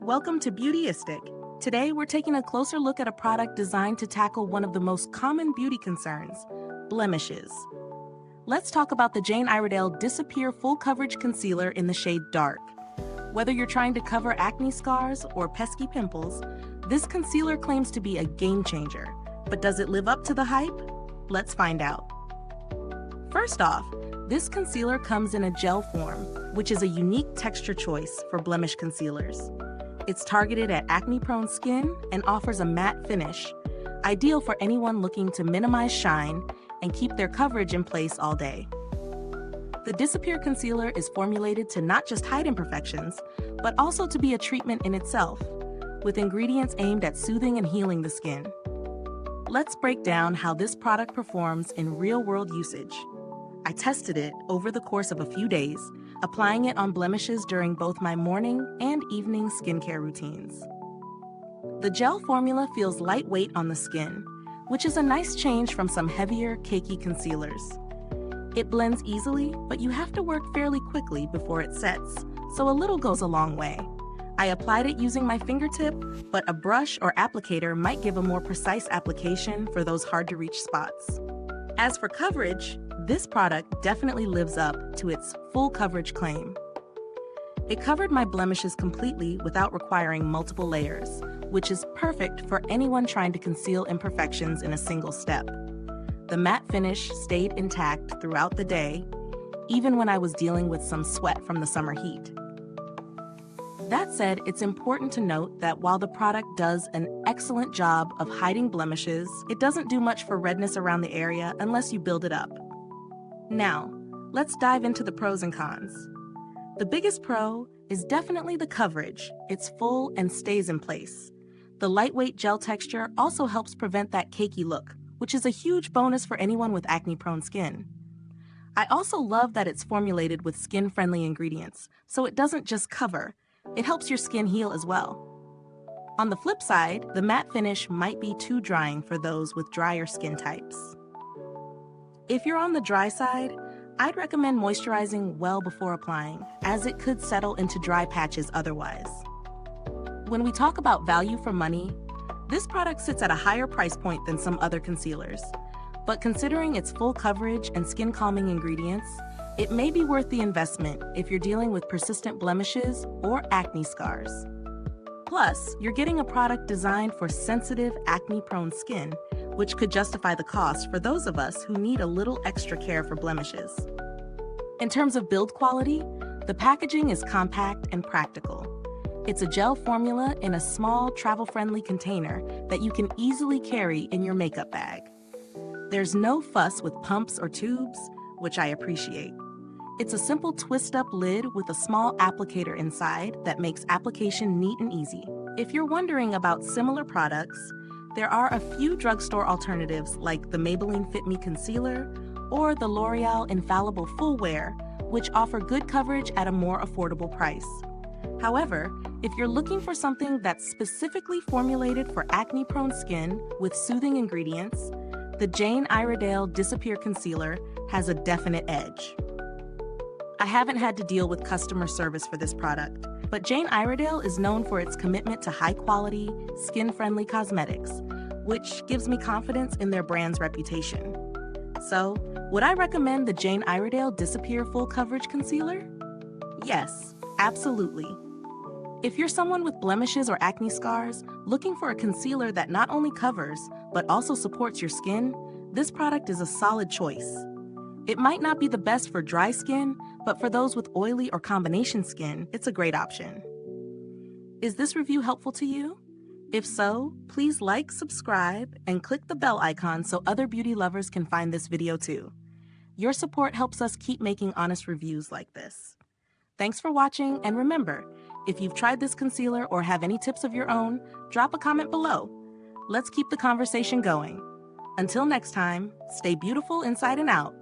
Welcome to Beautyistic. Today, we're taking a closer look at a product designed to tackle one of the most common beauty concerns, blemishes. Let's talk about the Jane Iredale Disappear Full Coverage Concealer in the shade Dark. Whether you're trying to cover acne scars or pesky pimples, this concealer claims to be a game changer. But does it live up to the hype? Let's find out. First off, this concealer comes in a gel form, which is a unique texture choice for blemish concealers. It's targeted at acne-prone skin and offers a matte finish, ideal for anyone looking to minimize shine and keep their coverage in place all day. The Disappear Concealer is formulated to not just hide imperfections, but also to be a treatment in itself, with ingredients aimed at soothing and healing the skin. Let's break down how this product performs in real-world usage. I tested it over the course of a few days, applying it on blemishes during both my morning and evening skincare routines. The gel formula feels lightweight on the skin, which is a nice change from some heavier, cakey concealers. It blends easily, but you have to work fairly quickly before it sets, so a little goes a long way. I applied it using my fingertip, but a brush or applicator might give a more precise application for those hard-to-reach spots. As for coverage, this product definitely lives up to its full coverage claim. It covered my blemishes completely without requiring multiple layers, which is perfect for anyone trying to conceal imperfections in a single step. The matte finish stayed intact throughout the day, even when I was dealing with some sweat from the summer heat. That said, it's important to note that while the product does an excellent job of hiding blemishes, it doesn't do much for redness around the area unless you build it up. Now, let's dive into the pros and cons. The biggest pro is definitely the coverage. It's full and stays in place. The lightweight gel texture also helps prevent that cakey look, which is a huge bonus for anyone with acne-prone skin. I also love that it's formulated with skin-friendly ingredients, so it doesn't just cover, it helps your skin heal as well. On the flip side, the matte finish might be too drying for those with drier skin types. If you're on the dry side, I'd recommend moisturizing well before applying, as it could settle into dry patches otherwise. When we talk about value for money, this product sits at a higher price point than some other concealers. But considering its full coverage and skin-calming ingredients, it may be worth the investment if you're dealing with persistent blemishes or acne scars. Plus, you're getting a product designed for sensitive, acne-prone skin, which could justify the cost for those of us who need a little extra care for blemishes. In terms of build quality, the packaging is compact and practical. It's a gel formula in a small, travel-friendly container that you can easily carry in your makeup bag. There's no fuss with pumps or tubes, which I appreciate. It's a simple twist-up lid with a small applicator inside that makes application neat and easy. If you're wondering about similar products, there are a few drugstore alternatives like the Maybelline Fit Me Concealer or the L'Oreal Infallible Full Wear, which offer good coverage at a more affordable price. However, if you're looking for something that's specifically formulated for acne-prone skin with soothing ingredients, the Jane Iredale Disappear Concealer has a definite edge. I haven't had to deal with customer service for this product, but Jane Iredale is known for its commitment to high-quality, skin-friendly cosmetics, which gives me confidence in their brand's reputation. So, would I recommend the Jane Iredale Disappear Full Coverage Concealer? Yes, absolutely. If you're someone with blemishes or acne scars, looking for a concealer that not only covers, but also supports your skin, this product is a solid choice. It might not be the best for dry skin, but for those with oily or combination skin, it's a great option. Is this review helpful to you? If so, please like, subscribe, and click the bell icon so other beauty lovers can find this video too. Your support helps us keep making honest reviews like this. Thanks for watching, and remember, if you've tried this concealer or have any tips of your own, drop a comment below. Let's keep the conversation going. Until next time, stay beautiful inside and out.